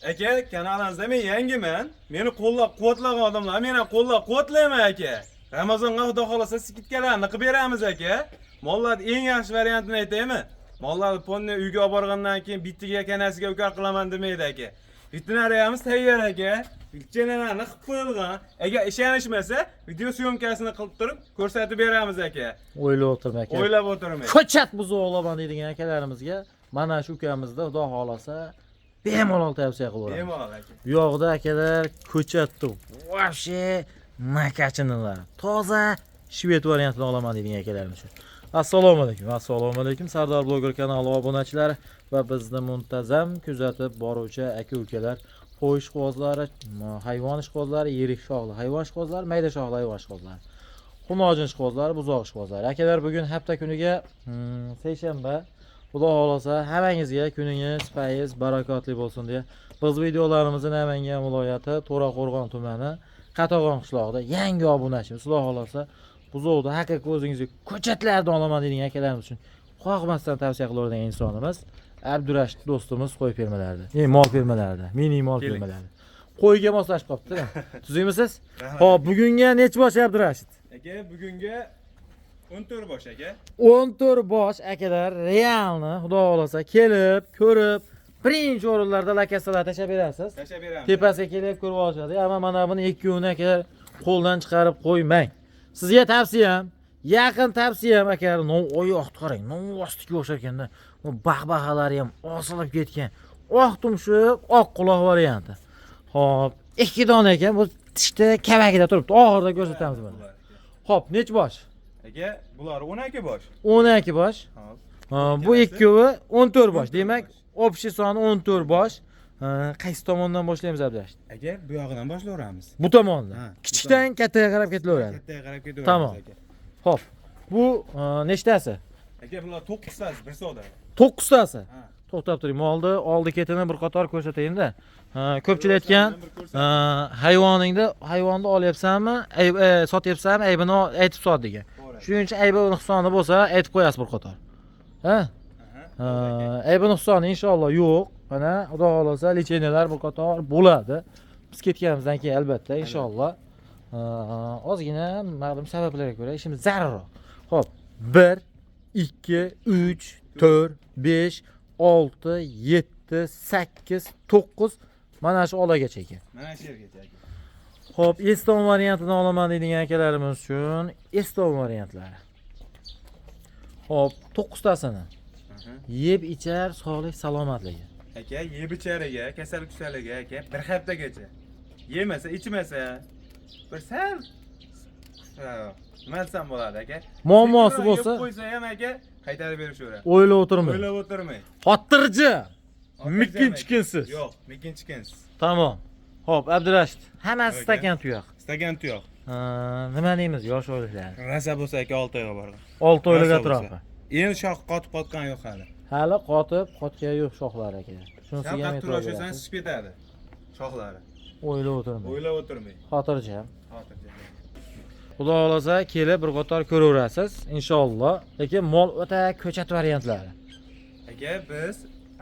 Aka, kanalingizda men yangiman. Meni qo'llab-quvvatlagan odamlar meni qo'llab-quvvatlayman aka. Ramazonga xudo xolasa skidkalarni qilib beramiz aka. Mollarning eng yaxshi variantini aytaymi? Mollarni ponni uyga olib borgandan keyin bittiga kanasiga ukar qilaman demaydi aka. Veterinariyamiz tayyor aka. Vilchanalarni qilib qo'yilgan. Agar ishonishmasa, video syomkasini qilib turib ko'rsatib beramiz aka. O'ylab o'tirmang aka. O'ylab o'tirmang. Ko'chat buzuq olaman deydigan akalarimizga mana shu ukamizda xudo xolasa bemalol tavsiya qilaman. Bemalol aka. Bu yoqda akalar ko'chatni вообще nakachinilar. Toza shved variantini olaman deydigan akalarimiz uchun. Assalomu alaykum. Assalomu alaykum. Sardor bloger kanali obunachilari va bizni muntazam kuzatib boruvchi aka-ukalar, qo'y ishqibozlari, hayvon ishqibozlari, yirik shoxli hayvon ishqibozlari, mayda shoxli hayvon ishqibozlari, xunojin ishqibozlari, buzoq ishqibozlari. Akalar bugun hafta kuniga seshanba, xudo xolasa hammangizga kuningiz fayz, barakotli bo'lsin deya biz videolarimizni Namangan viloyati To'raqo'rg'on tumani Qatag'on qishlog'ida yangi obunachimiz, xudo xolasa buzoqda haqiqiy o'zingizga ko'chatlarni olaman degan akalarimiz uchun qo'rqmasdan tavsiya qilaveradigan insonimiz Abdurashid do'stimiz qo'y fermalarida, mol fermalarida, mini mol fermalarida. Qo'yga moslashib qopti-da. Tuzimisiz? Xo'p, bugunga necha bosh Abdurashid? Aka, bugunga 14 bosh aka. 14 bosh akalar realni xudo xolasa kelib, ko'rib, birinchi o'rinlarda lakasalar tashab berasiz. Tashab beramiz. Tepasiga kelib ko'rib olishadi. Ammo mana buni ikkovini akalar qo'ldan chiqarib qo'ymang. Sizga tavsiyam, yaqin tavsiyam akalar, oyoqni qarang, ostiga o'xshar ekanda. Bu baxbahalari ham osilib ketgan. Oq tumshuq, oq quloq varianti. Xo'p, ikki dona ekan, bu tishda kavagida turibdi. Oxirida ko'rsatamiz buni. Xo'p, nech bosh? Aka, bular 12 bosh. 12 bosh. Bu ikkovi 14 bosh. Demak, общий soni 14 bosh. Qaysi tomondan boshlaymiz Abdurashid? Aka, bu yog'idan boshlayveramiz. Bu tomondan. Kichikdan kattaga qarab ketaveradi. Kattaga qarab ketaveramiz Tamam. aka. Xo'p. Bu nechtasi? Aka, bular 9 tasi bir savdo. 9 tasi. Ha. To'xtab turing. Molni oldi-ketini bir qator ko'rsatayim-da. Ko'pchilik aytgan, hayvonni olyapsanmi, sotyapsanmi, aybini aytib sot degan. Shuning uchun aybi nuqsoni bo'lsa, aytib qo'yasiz bir qator. Ha? Aybi nuqsoni inshaalloh yo'q. Mana xudo xolasa lecheniyalar bir qator bo'ladi. Biz ketganimizdan keyin albatta inshaalloh ozgina ma'lum sabablarga ko'ra ishimiz zarurroq. Xo'p, 1 2 3 4 5 6 7 8 9 mana shu olagacha ekan. Mana shu yergacha aka. Xo'p, Eston variantini olaman deydigan akalarimiz uchun Eston variantlari. Xo'p, 9 tasini. Yeb ichar, sog'lik, salomatligi. Aka, yeb ichariga, kasal-kusaliga aka, bir haftagacha. Yemasa, ichmasa, bir sal nima desam bo'ladi aka? Muammosi bo'lsa, yeb qo'ysa ham aka, qaytarib berishaveradi. o'ylab o'tirmang. O'ylab o'tirmang. Xotirji. Mikin chikinsiz. Yo'q, mikin chikinsiz. Tamam. Xo'p, Abdurashid, hammasi stakan tuyoq. Stakan tuyoq. Nima deymiz yosh o'g'illar? Rasa bo'lsa aka 6 oyga borgan. 6 oylik atrofi. Endi shox qotib qotgan yo'q hali. Hali qotgan yo'q shoxlar aka. Shunisiga ham Qattiq turashasan, shishib ketadi. Shoxlari. O'ylab o'tirmang. O'ylab o'tirmang. Xotirjam. Xotirjam. Xudo xolasa kelib bir qator ko'raverasiz inshaalloh. Lekin mol o'ta ko'chat variantlari. Aka, biz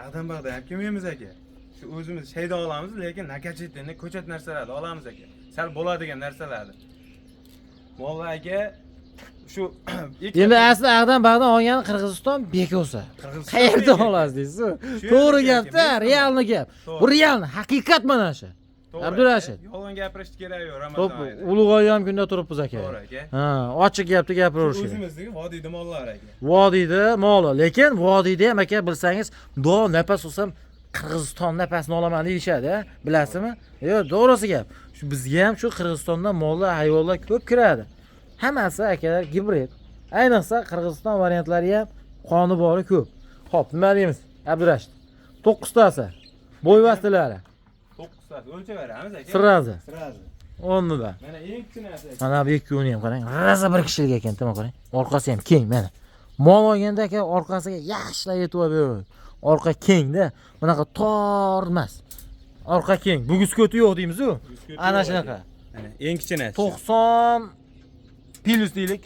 Aqdam-Bag'da ham kelmaymiz aka. Shu o'zimiz shayda olamiz, lekin nakachetni ko'chat narsalarni olamiz aka. Sal bo'ladigan narsalarni. Molla aka, shu Endi asli Aqdam-Bag'dan olgan Qirg'iziston beko'sa. Qayerdan olasiz deysiz? To'g'ri gapda, realni gap. Bu realni, haqiqat mana shu. Abdurashid. Yolg'on gapirish kerak yo'q To'p, Ramazon oyida. ulug'oy ham kunda turibmiz aka. To'g'ri aka. Ochiq gapni gapiraverishing. O'zimizdagi vodiyda mollar aka. Vodiyda moli, lekin vodiyda ham aka bilsangiz, do napas olsam Qirg'iziston napasini olaman deyishadi, bilasizmi? Yo'q, to'g'risi gap. Shu bizga ham shu Qirg'izistondan mollar, hayvonlar ko'p kiradi. Hammasi akalar gibrid. Ayniqsa Qirg'iziston variantlari ham qoni bori ko'p. Xo'p, nima deymiz? Abdurashid. 9 tasi. Bo'y vastilari. 9 soat o'lchaveramiz aka. Sirazi. Sirazi. 10 da. Mana eng kichkinasi aka. Mana bu ikkovini ham qarang. Raza bir kishilik ekan, tamom qarang. Orqasi ham keng mana. Mol olganda aka orqasiga yaxshilab yetib beradi. Orqa kengda, bunaqa tor emas. Orqa keng. Buguskoti yo'q deymiz-ku. Ana shunaqa. Mana eng kichkinasi. 90 plus deylik.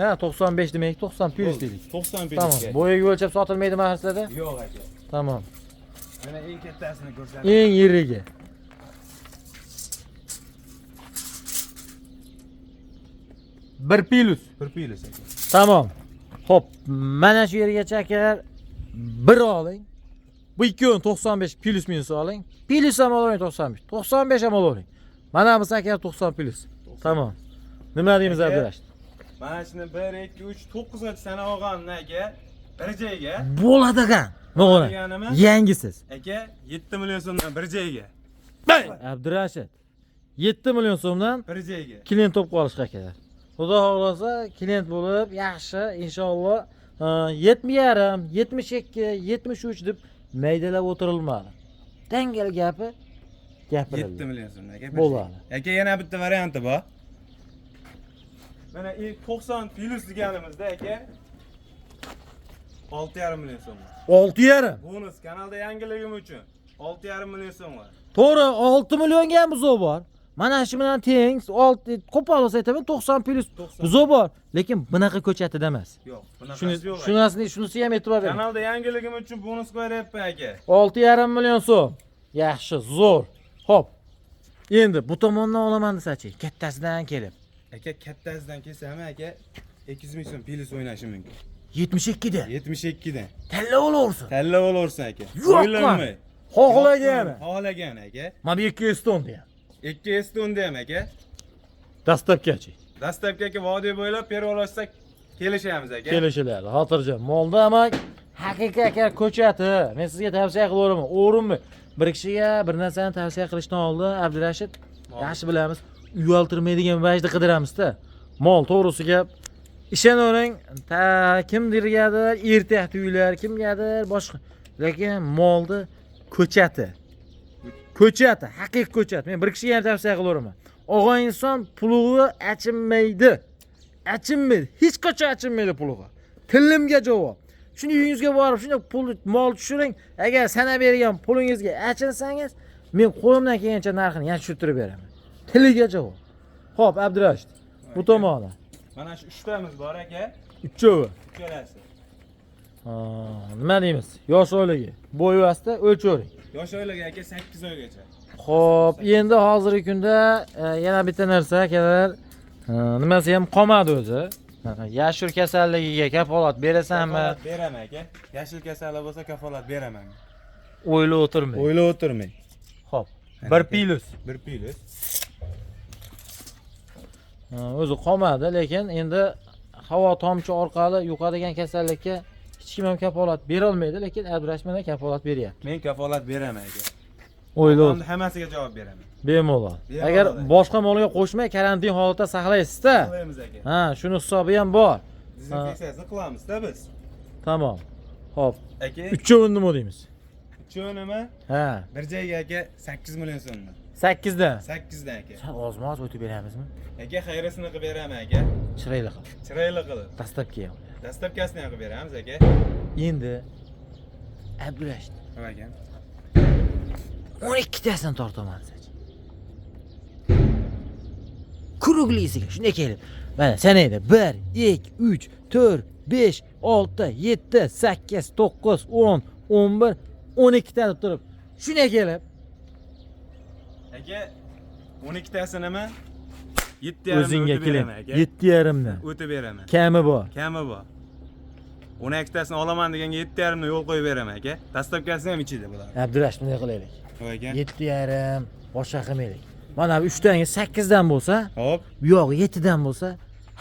Ha, 95 demak, 90 plus deylik. 95 Tamam. Bo'yiga o'lchab sotilmaydi mahsulotda? Yo'q aka. Tamam. Mana eng kattasini ko'rsating. Eng yirigi. Bir pilus. Bir pilis aka. Tamam. Hop, mana shu yergacha akalar bir oling. Bu 2.95 plus minus oling. Plus ham oling 95. 95 ham oling. Mana biz aka 90 plus. Tamam. Nima deymiz Abdurash? Mana shuni 1 2 3 9 sana olgandan aka bir joyga. Bo'ladigan. Nima? Deganimi? Yangisiz. Aka 7 million so'mdan bir joyga. Abdurashid 7 million so'mdan Bir joyga. klient topib olishga akalar. Xudo xohlasa klient bo'lib, yaxshi inshaalloh 70,5, 72, 73 deb maydalab o'tirilmadi. Dangal gapi gapirildi. 7 million so'mdan aka. Bo'ladi. Aka yana bitta varianti bor. Mana 90 plus deganimizda aka 6,5 million so'm. 6,5. Bonus kanalda yangiligim uchun 6,5 million so'm bor. To'g'ri, 6 millionga ham buzo bor. Mana shu bilan teng 6 qo'polsa aytaman 90 plus 90. buzo bor, lekin bunaqa ko'chatida emas. Yo'q, bunaqasi yo'q. Shunisi ham e'tibor bering. Kanalda yangiligim uchun bonus qo'yapman aka. 6,5 million so'm. Yaxshi, zo'r. Xo'p. Endi bu tomondan olaman desachi, kattasidan kelib. Aka kattasidan kelsam aka 200 ming so'm plus o'ynashi mumkin. 72 da. 72 dan. Tanlab olaversin. Tanlab olaversin aka. Yo'qmi? Xohlagani. Xohlagan aka. Mana 200 ton deyam. 200 tonni ham aka. Dastlabgacha. Dastlabki vodiy bo'ylab pervolashsak kelishamiz aka. Kelishiladi. Xotirjam. Molda amak haqiqiy aka ko'chati. Men sizga tavsiya qilaveraman. O'rinmi? Bir kishiga bir narsani tavsiya qilishdan oldin Abdurashid yaxshi bilamiz. Uyaltirmaydigan vajda qidiramiz-da. Mol to'g'risi gap. Ishonavering, kimdirgadir ertak uylar, kimgadir boshqa. Lekin molni ko'chati. Ko'chati, haqiqiy ko'chat. Men bir kishiga ham tavsiya qilaveraman. Og'a inson pulug'i achinmaydi. Achinmaydi. Hech qachon achinmaydi pulug'i. Tilimga javob. Shuni uyingizga borib, shunda pul mol tushiring. Agar sana bergan pulingizga achinsangiz, men qo'limdan kelgancha narxini yana tushirib beraman. Tiliga javob. Xo'p, Abdurashid. Bu tomoni. Mana shu 3 tamiz bor aka. Uchovi. Ikkalasi. Nima deymiz? Yosh oilaga. Bo'y vasta o'lchovering. Yosh oilaga aka 8 oygacha. Xo'p, endi hozirgi kunda yana bitta narsa akalar, nimasi ham qolmadi o'zi. Yashil kasalligiga kafolat berasanmi? Kafolat beraman aka. Yashil kasallik bo'lsa kafolat beraman. O'ylab o'tirmang. O'ylab o'tirmang. Xo'p, bir pilus. Bir pilus. O'zi qolmadi, lekin endi havo tomchi orqali yuqadigan kasallikka hech kim ham kafolat bera olmaydi, lekin Abdurash mana kafolat beryapti. Men kafolat beraman aka. O'ylab Hammasiga javob beraman. bemalol. Agar boshqa molga qo'shmay karantin holatda saqlaysiz-da. Qilamiz aka. Ha, shuni hisobi ham bor. Dezinfeksiyasini qilamiz-da biz. Tamam. Xo'p. Aka, Uchovini nima deymiz? uchovini Ha, bir joyga aka 8 million so'mdan. 8 dan. 8 dan aka. Sal ozmoz o'tib beramizmi? Aka xayrasini qilib beraman aka. Chiroyli qil. Chiroyli qilib. Dastlabki ham. Dastlabkasini ham qilib beramiz aka. Endi Abdurash Xo'p aka. 12 tasini tortaman siz. Kuruglisiga shunday kelib. Mana sanayda 1 2 3 4 5 6 7 8 9 10 11 12 ta deb turib. Shunday kelib. Aka 12 tasini nima? 7,5 O'zingga keling. aka. 7,5 dan. O'tib beraman. Kami bor. Kami bor. 12 tasini olaman deganga 7,5 ni yo'l qo'yib beraman aka. Dastlabkasi ham ichida bular. Abdurash bunday qilaylik. Xo'p aka. 7,5 boshqa qilmaylik. Mana bu 3 tanga 8 dan bo'lsa, Hop. bu yog'i 7 dan bo'lsa,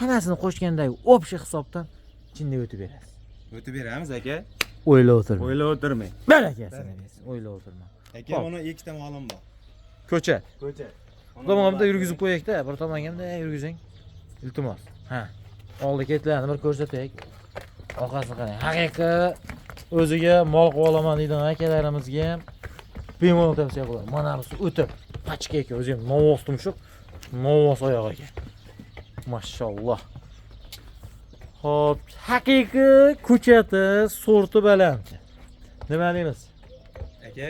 hammasini qo'shgandagi общий hisobdan ichinde o'tib berasiz. O'tib beramiz aka. O'ylab o'tirmang. O'ylab o'tirmang. Barakasini bersin. O'ylab o'tirmang. Aka, Hop. buni ikkita molim bor. Ko'cha. Ko'cha. Tomonda yurgizib qo'yaylik-da, bir tomonga yurgizing. Iltimos. Ha. Oldi ketlarni bir ko'rsataylik. Orqasini qarang. Haqiqiy o'ziga mol qilib olaman deydigan akalarimizga ham bemalol tavsiya qilaman. Mana bu o'tib pachka ekan, o'zi ham novvos tumshuq, novvos oyoq ekan. Mashalloh. Xo'p, haqiqiy ko'chati sorti baland. Nima deymiz? Aka,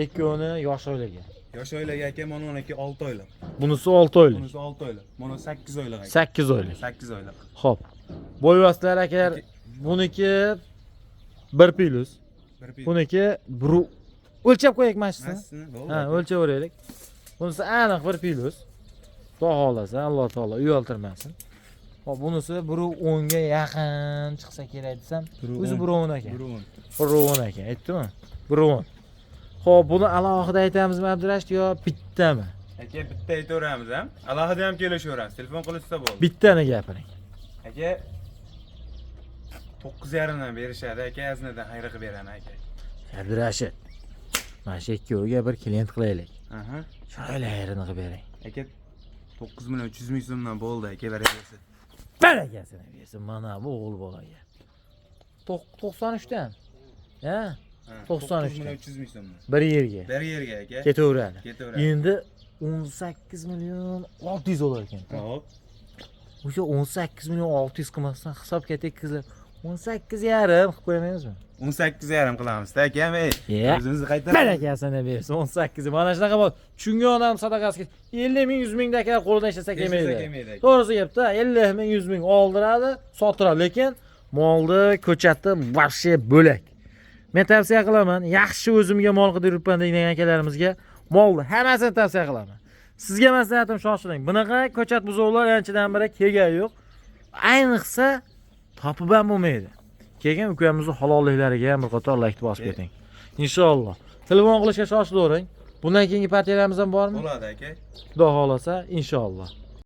Ikkovini yosh oilaga. yosh oilaga aka, mana uniki 6 oylik. Bunisi 6 oylik. Bunisi 6 oylik. Mana 8 oylik aka. 8 oylik. 8 oylik. Xo'p. Bo'y vastalar akalar, buniki 1 plus, Bir pil. buniki O'lchab qo'yaylik mashqni. Masini bo'ldi. Ha, o'lchaveraylik. Bunisi aniq bir plus. Xudo xolasa, Alloh taolo uyaltirmasin. Hop, bunisi 1.10 ga yaqin chiqsa kerak desam, o'zi 1.10 ekan. 1.10 ekan, aytdimi? 1.10. Xo'p, buni alohida aytamizmi Abdurashid yo bittami? Aka bitta aytaveramiz ham. Alohida ham kelishaveramiz. Telefon qilishsa bo'ldi. Bittani gapiring. Aka 9.5 dan berishadi. Aka aznidan xayr qilib beraman aka. Abdurashid. Mana shu ikkoviga bir klient qilaylik. Aha. Chiroyli ayrini qilib bering. Aka 9.300.000 so'mdan bo'ldi aka beraversa. Barakasini bersin mana bu o'g'il bolaga. 93 dan. Ha? 93 dan. 9.300.000 so'mdan. Bir yerga. Bir yerga aka. Ketaveradi. Ketaveradi. Endi 18 million 600 olar ekan. Hop. O'sha 18 million 600 qilmasdan hisobga tekkizib 18,5 qilib qo'ymaymizmi? 18.5 qilamiz-da aka. Ya. O'zimizni qaytaramiz. Barakasini bersin 18. Mana shunaqa bor. Chunki odam sadaqasiga 50 ming 100 ming dakar qo'lidan ishlasa kelmaydi. To'g'risi gapda 50 ming 100 ming oldiradi, sotiradi, lekin molni, ko'chatni вообще bo'lak. Men tavsiya qilaman, yaxshi o'zimga mol qilib yuribman degan akalarimizga molni hammasini tavsiya qilaman. Sizga maslahatim shoshiling. Bunaqa ko'chat buzoqlar anchadan beri kelgani yo'q. Ayniqsa topib ham bo'lmaydi. Kelgan ukamizning halolliklariga ham bir qator like bosib keting. Inshaalloh. Telefon qilishga shoshilavering. Bundan keyingi partiyamiz ham bormi? Bo'ladi aka. Xudo xolasa, inshaalloh.